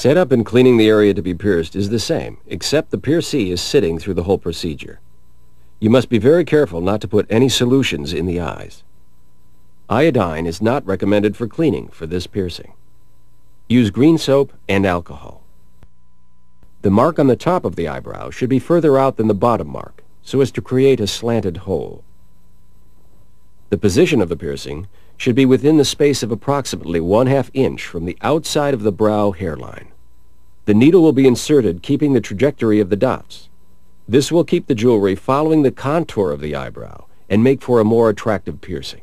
Setup and cleaning the area to be pierced is the same, except the piercee is sitting through the whole procedure. You must be very careful not to put any solutions in the eyes. Iodine is not recommended for cleaning for this piercing. Use green soap and alcohol. The mark on the top of the eyebrow should be further out than the bottom mark, so as to create a slanted hole. The position of the piercing should be within the space of approximately 1/2 inch from the outside of the brow hairline. The needle will be inserted keeping the trajectory of the dots. This will keep the jewelry following the contour of the eyebrow and make for a more attractive piercing.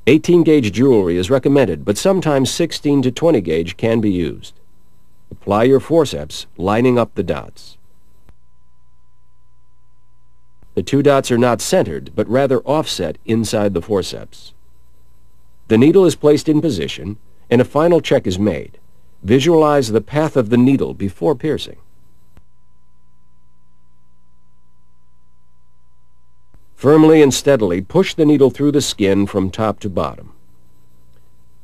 18-gauge jewelry is recommended, but sometimes 16 to 20 gauge can be used. Apply your forceps, lining up the dots. The two dots are not centered, but rather offset inside the forceps. The needle is placed in position, and a final check is made. Visualize the path of the needle before piercing. Firmly and steadily push the needle through the skin from top to bottom.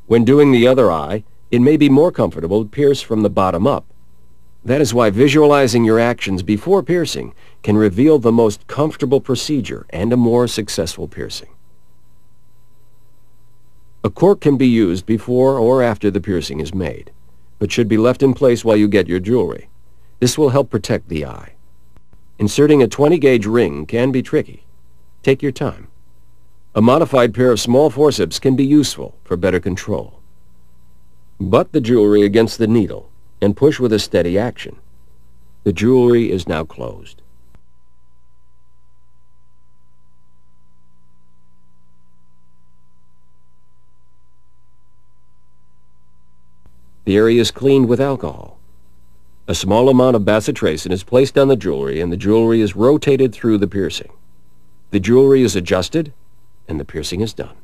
When doing the other eye, it may be more comfortable to pierce from the bottom up. That is why visualizing your actions before piercing can reveal the most comfortable procedure and a more successful piercing. A cork can be used before or after the piercing is made, but should be left in place while you get your jewelry. This will help protect the eye. Inserting a 20-gauge ring can be tricky. Take your time. A modified pair of small forceps can be useful for better control. Butt the jewelry against the needle and push with a steady action. The jewelry is now closed. The area is cleaned with alcohol. A small amount of bacitracin is placed on the jewelry and the jewelry is rotated through the piercing. The jewelry is adjusted and the piercing is done.